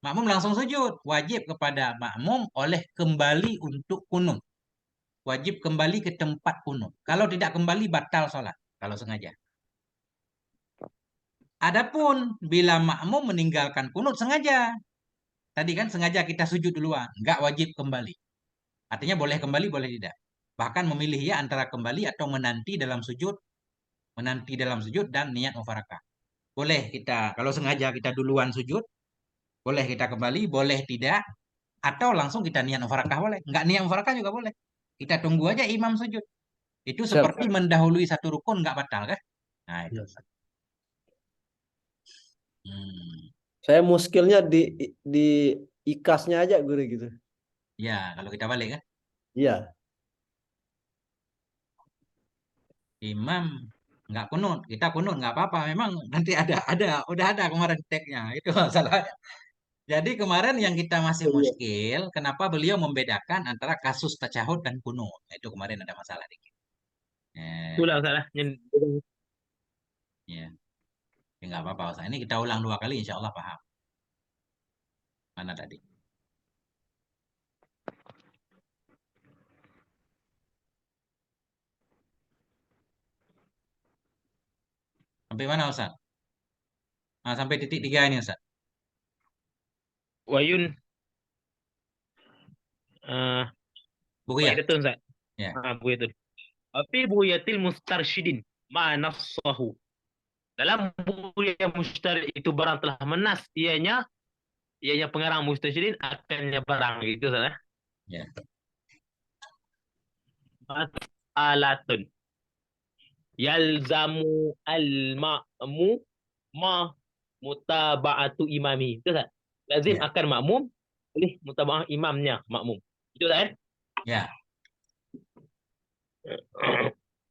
Makmum langsung sujud, wajib kepada makmum oleh kembali untuk kunut. Wajib kembali ke tempat kunut. Kalau tidak kembali batal sholat kalau sengaja. Adapun bila makmum meninggalkan kunut sengaja, tadi kan sengaja kita sujud duluan, nggak wajib kembali. Artinya boleh kembali, boleh tidak. Bahkan memilih ya antara kembali atau menanti dalam sujud dan niat mufarakah. Boleh kita, kalau sengaja kita duluan sujud, boleh kita kembali, boleh tidak, atau langsung kita niat mufarakah boleh. Nggak niat mufarakah juga boleh. Kita tunggu aja imam sujud. Itu
Siap.
seperti mendahului satu rukun nggak batal kan? Nah itu. Hmm.
Saya muskilnya di ikasnya aja guru gitu.
Ya, kalau kita balik kan,
Iya.
imam nggak kunut, kita kunut nggak apa-apa. Memang nanti udah ada kemarin tagnya. Itu masalah. Jadi kemarin yang kita masih
Iya.
muskil, kenapa beliau membedakan antara kasus tasyahud dan kunut? Nah, itu kemarin ada masalah dikit.
Itulah
Eh,
salahnya.
ya, ya nggak apa-apa. Ustaz. Ini kita ulang 2 kali, insya Allah paham. Mana tadi? Sampai mana Ustaz? Nah, sampai titik 3 ini Ustaz.
Wayun
Buku ya?
Faidatun Ustaz.
Ya.
Buku itu. Fi buyatil mustarsyidin ma nassahu. Dalam buya mustar itu barang telah menas ianya pengarang mustarsyidin akannya barang itu Ustaz.
Ya.
Mas'alatun yalzamu al-ma'mu ma mutaba'atu imami. Itu Ustaz. Lazim
Ya.
akan makmum oleh mutaba'ah imamnya makmum. Itu Ustaz.
Ya.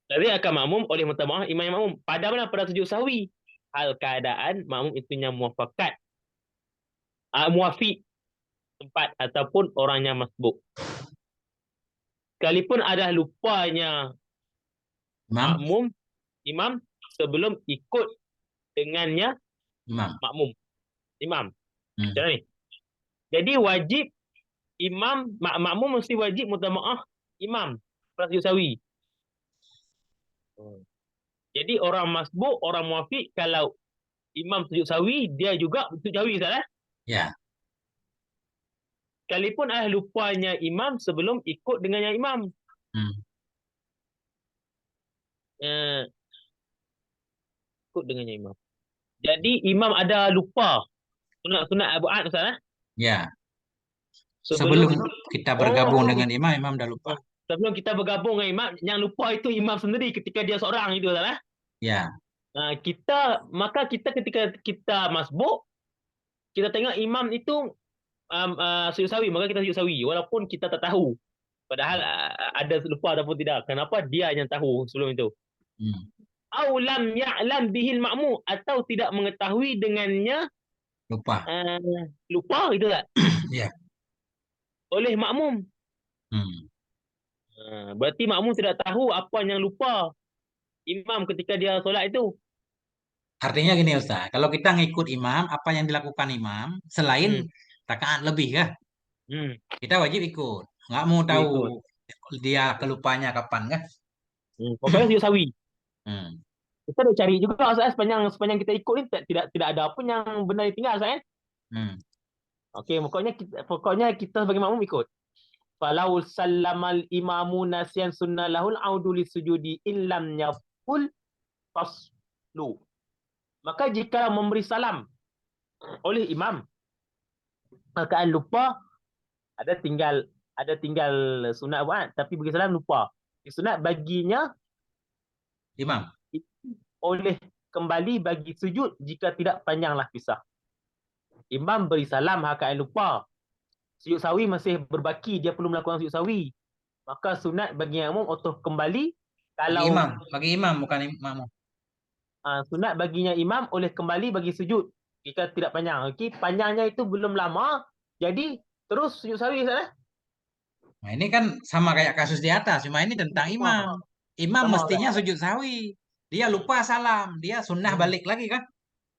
Lazim akan makmum oleh mutaba'ah imam makmum. Pada mana? Pada sujud sahwi. Hal keadaan makmum itunya muafakat. Muafiq tempat ataupun orangnya masbuk. Sekalipun ada lupanya
Imam?
imam sebelum ikut dengannya
Imam.
imam.
Hmm.
Macam ni. Jadi wajib makmum mesti wajib mutamaah imam pada sujud sahwi. Jadi orang masbuk, orang muafiq, kalau imam sujud sahwi, dia juga sujud sahwi, salah?
Ya.
Sekalipun lupanya imam sebelum ikut dengannya imam.
Hmm.
Eh, ikut dengannya imam. Jadi imam ada lupa sunat abu'ad, salah?
Ya.
Sebelum
Sebelum kita bergabung dengan imam, imam dah lupa.
sebelum kita bergabung dengan imam, yang lupa itu imam sendiri ketika dia seorang itu, salah?
Ya.
Maka kita ketika kita masbuk, kita tengok imam itu sujud sawi, maka kita sujud sawi walaupun kita tak tahu padahal ada lupa ataupun tidak. Kenapa? Dia yang tahu sebelum itu.
Hmm.
Au lam ya'lam bihil ma'mu, atau tidak mengetahui dengannya
Lupa.
lupa itu tak?
Ya.
Oleh makmum.
Hmm.
Berarti makmum tidak tahu apa yang lupa imam ketika dia solat itu.
Artinya gini Ustaz, kalau kita ngikut imam, apa yang dilakukan imam, selain
Hmm.
rakaat lebih kah?
Hmm.
Kita wajib ikut. Nggak mau
Ikut.
tahu dia kelupanya kapan kan?
Pokoknya sujud sawi.
Hmm.
Kita dah cari juga Ustaz, sepanjang kita ikut ni tidak ada apa yang benar ditinggal Ustaz.
Hmm.
Okey, pokoknya kita sebagai makmum ikut. Falau sallamal imamu nasiyan sunnah lahul audu lisujudi illam yaqul faslu. Maka jika memberi salam oleh imam keadaan lupa, ada tinggal sunat buat, tapi bagi salam lupa. Sunat baginya
Imam.
oleh kembali bagi sujud jika tidak panjanglah pisah. Imam beri salam keadaan lupa. Sujud sawi masih berbaki, dia perlu melakukan sujud sawi. Maka sunat bagi yang umum otoh kembali. Kalau
Bagi imam bukan makmum.
Sunat baginya imam oleh kembali bagi sujud jika tidak panjang. Okey, panjangnya itu belum lama, jadi terus sujud sawi sana.
Nah, ini kan sama kayak kasus di atas, cuma ini tentang imam. Imam
Sama
mestinya
Ustaz.
sujud sawi. Dia lupa salam, dia sunnah balik lagi kan?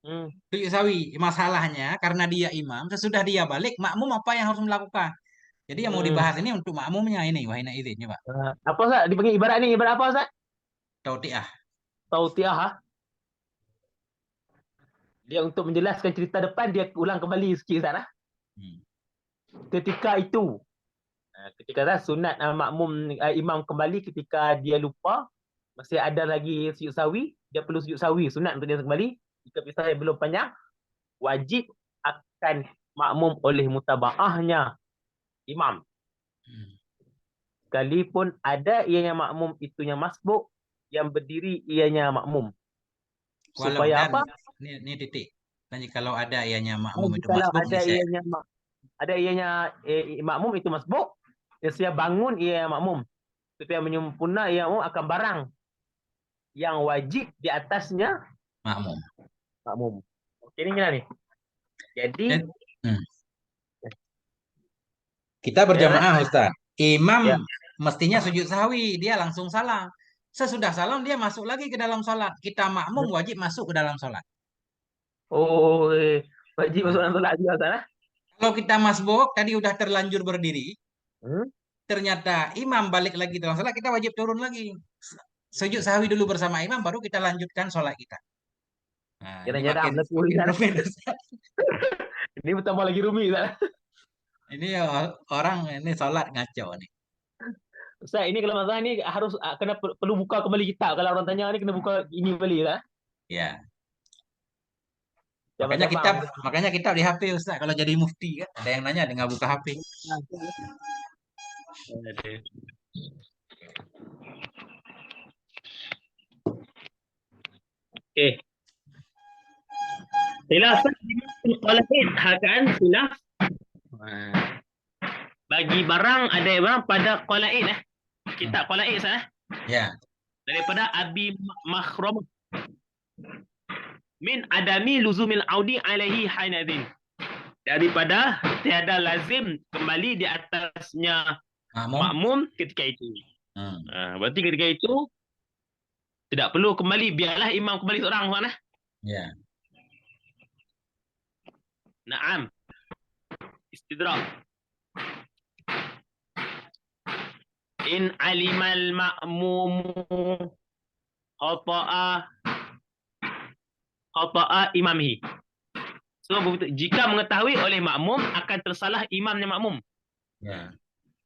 Hmm.
Sujud sawi. Masalahnya karena dia imam, sesudah dia balik, makmum apa yang harus melakukan? Jadi yang mau dibahas ini untuk makmumnya ini, wahina izin, coba.
Apa Ustaz? Dipanggil ibarat ni, ibarat apa Ustaz?
Tautiah.
Tautiah. Dia untuk menjelaskan cerita depan, dia ulang kembali sikit Ustaz.
Hmm.
Ketika itu, ketika sunat makmum imam kembali ketika dia lupa, masih ada lagi sujud sahwi, dia perlu sujud sahwi, sunat untuk dia kembali. Jika pisah yang belum panjang, wajib akan makmum oleh mutabaahnya imam. Sekalipun ada ianya makmum itunya masbuk, yang berdiri ianya makmum.
Walau
Supaya
dan
apa?
ini titik. Dan kalau ada ianya makmum itu
Kalau
masbuk
ada
nih Syekh.
ianya makmum itu masbuk, dia bangun ia makmum. Supaya menyempurna ia makmum akan barang yang wajib di atasnya
Makmum.
makmum. Okey ni gimana ni? Jadi
Hmm. Kita berjamaah Ustaz. Imam
ya.
mestinya sujud sahwi, dia langsung salam. Sesudah salam dia masuk lagi ke dalam sholat. Kita makmum wajib masuk ke dalam sholat.
Oh, wajib masuk
Nah,
dalam solat juga Ustaz.
kalau kita masbuk tadi udah terlanjur berdiri,
Hmm?
ternyata imam balik lagi dalam sholat, kita wajib turun lagi. Sujud sahwi dulu bersama imam, baru kita lanjutkan sholat kita. Nah, ini
Kira-kira
makin
betul
makin
Ustaz.
rumit Ustaz.
Ini bertambah lagi rumit Ustaz.
Ini orang ini sholat ngaco nih.
Ustaz, ini kalau masalah ni harus kena perlu buka kembali kitab. Kalau orang tanya ni kena buka ini kembali Ustaz.
Ya, makanya
Jamaah-jamaah.
kita makanya kita di HP Ustaz. Kalau jadi mufti kan, ada yang nanya dengan buka HP.
Okey. Khilafan qalain hakan khilaf. Bagi barang ada barang pada qalain kitab qalain Ustaz.
Ya.
Daripada Abi Makhram min adami luzumil audi alaihi hainadin. Daripada tiada lazim kembali di atasnya makmum ketika itu. Berarti ketika itu tidak perlu kembali, biarlah imam kembali seorang mana?
Ya.
Naam. Istidrak. In alimal ma'mumu khata'a imamihi. So, jika mengetahui oleh makmum akan tersalah imamnya makmum.
Ya.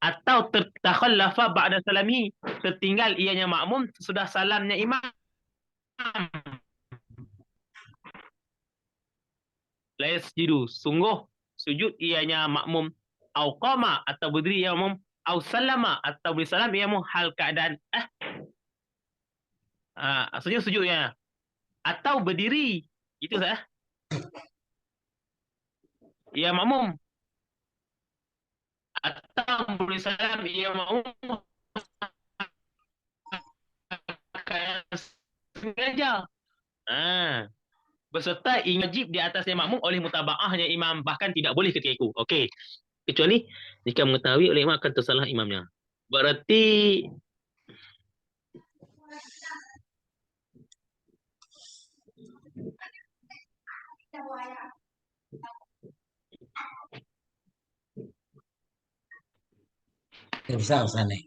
Atau tertakhallafa ba'da salami, tertinggal ianya makmum sudah salamnya imam. La yasjudu, sungguh sujud ianya makmum, au qama atau berdiri ia makmum, au salama atau bersalam ia makmum hal keadaan sujudnya atau berdiri itu sah. Ia makmum atau bersalam ia makmum sengaja. Beserta wajib di atasnya makmum oleh mutabaahnya imam, bahkan tidak boleh ketika itu. Okey. Kecuali jika mengetahui oleh imam akan tersalah imamnya. Berarti
Bisa Ustaz nih.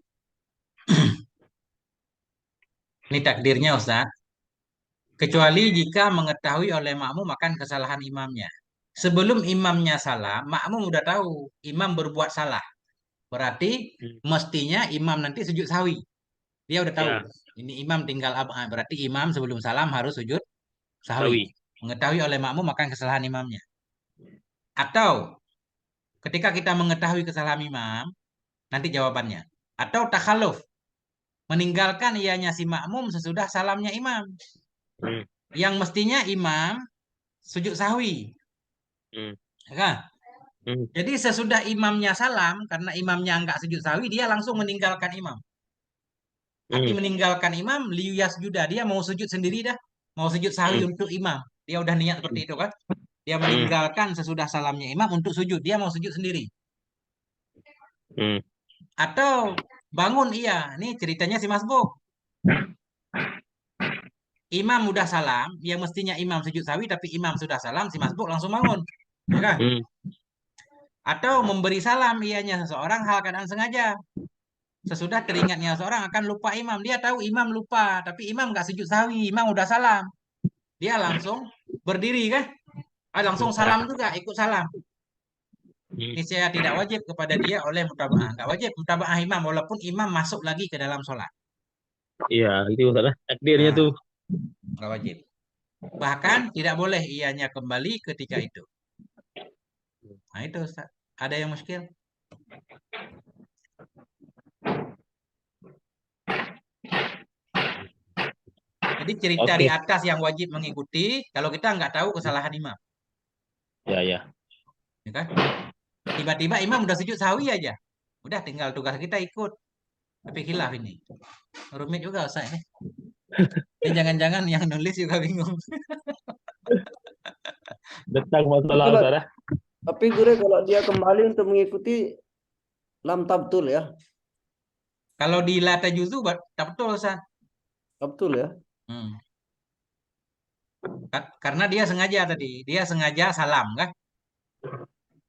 Ini takdirnya Ustaz. Kecuali jika mengetahui oleh makmum akan kesalahan imamnya. Sebelum imamnya salah, makmum udah tahu imam berbuat salah. Berarti mestinya imam nanti sujud sahwi. Dia udah tahu.
ya,
Ini imam tinggal berarti imam sebelum salam harus sujud sahwi.
sawi.
Mengetahui oleh makmum akan kesalahan imamnya. Atau ketika kita mengetahui kesalahan imam, nanti jawabannya. Atau takhaluf, meninggalkan ianya si makmum sesudah salamnya imam. Yang mestinya imam sujud sahwi. Ya kan? Jadi sesudah imamnya salam, karena imamnya enggak sujud sahwi, dia langsung meninggalkan imam. Arti meninggalkan imam, liyas juda, dia mau sujud sendiri dah. Mau sujud sahwi untuk imam. Dia udah niat seperti itu kan? Dia meninggalkan sesudah salamnya imam untuk sujud. Dia mau sujud sendiri. Atau bangun iya. Ini ceritanya si masbuk. Imam udah salam, yang mestinya imam sujud sahwi, tapi imam sudah salam, si masbuk langsung bangun. Ya kan? Atau memberi salam ianya seseorang hal keadaan sengaja. Sesudah teringatnya seorang akan lupa imam. Dia tahu imam lupa, tapi imam nggak sujud sahwi, imam udah salam. Dia langsung berdiri kan? Langsung salam juga, ikut salam.
Hmm.
Ini saya tidak wajib kepada dia oleh mutabaah. Nggak wajib mutabaah imam, walaupun imam masuk lagi ke dalam sholat.
Iya, itu salah takdirnya
Nah,
tuh.
nggak wajib. Bahkan tidak boleh ianya kembali ketika itu. Nah itu Ustaz. Ada yang muskil? Jadi cerita
Oke.
di atas yang wajib mengikuti, kalau kita nggak tahu kesalahan imam,
Ya, ya.
ya kan? Tiba-tiba imam udah sujud sahwi aja, udah tinggal tugas kita ikut. Tapi khilaf ini, rumit juga Ustaz ini. Ini jangan-jangan yang nulis juga bingung.
Tentang
Tapi
masalah
kalau,
saudara.
tapi guru kalau dia kembali untuk mengikuti lam tabtul ya.
Kalau di lata juzu, tak betul Ustaz.
Tabtul ya.
Hmm. Karena dia sengaja tadi, dia sengaja salam kan?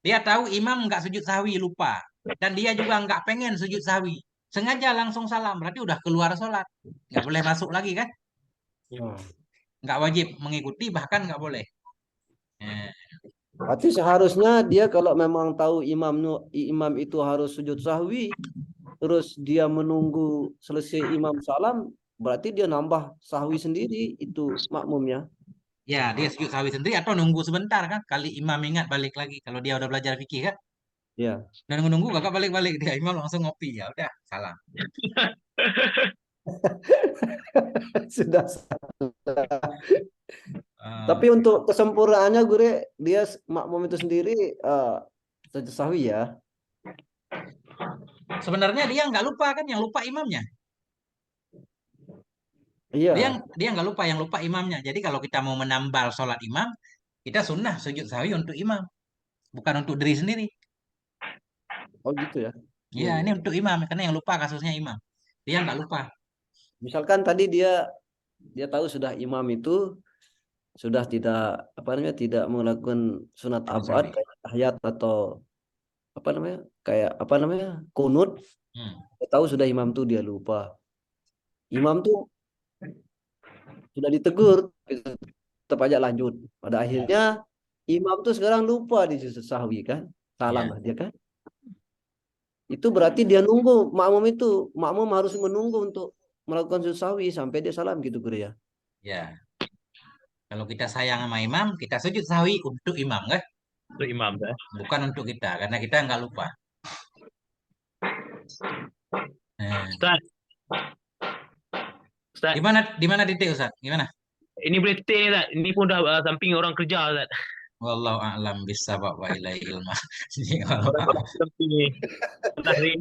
Dia tahu imam nggak sujud sahwi, lupa. Dan dia juga nggak pengen sujud sahwi. Sengaja langsung salam, berarti udah keluar sholat. Nggak boleh masuk lagi kan?
Nah,
Nggak wajib mengikuti, bahkan nggak boleh. Eh,
berarti seharusnya dia kalau memang tahu imam itu harus sujud sahwi, terus dia menunggu selesai imam salam, berarti dia nambah sahwi sendiri itu makmumnya.
Ya, dia sujud sahwi sendiri atau nunggu sebentar kan? Kali imam ingat balik lagi. Kalau dia udah belajar fikih kan?
Ya,
Dan nunggu-nunggu gak balik-balik. Dia imam langsung ngopi. Ya udah, salam.
sudah.
Eh,
Tapi untuk kesempurnaannya guru dia makmum itu sendiri sujud sahwi ya.
sebenarnya dia nggak lupa kan? Yang lupa imamnya. Dia
Iya.
dia nggak lupa, yang lupa imamnya. Jadi kalau kita mau menambal sholat imam, kita sunnah sujud sahwi untuk imam. Bukan untuk diri sendiri.
Oh gitu ya. Iya,
Iya,
iya.
ini untuk imam. Karena yang lupa kasusnya imam. Dia nggak lupa.
Misalkan tadi dia tahu sudah imam itu sudah tidak apa namanya tidak melakukan sunat
Sujud
abad
sahwi.
kayak tahiyat atau apa namanya kayak apa namanya kunut.
Hmm.
Dia tahu sudah imam tuh dia lupa. Imam tuh sudah ditegur, tetap aja lanjut. Pada akhirnya imam tuh sekarang lupa di sujud sahwi kan, salam
Ya,
lah dia kan. Itu berarti dia nunggu makmum harus menunggu untuk melakukan sujud sahwi sampai dia salam gitu guru ya.
ya. Kalau kita sayang sama imam, kita sujud sahwi untuk imam kan?
Itu imam dah.
Bukan untuk kita, karena kita nggak lupa. Nah,
Ustaz, Ustaz,
di mana titik Ustaz? Gimana?
ini boleh titik ni Ustaz. Ini pun dah samping orang kerja Ustaz.
Wallahu a'lam bisawab wa ilaihil Ini wallahu
Orang
a'lam.
samping ni. Atas ni.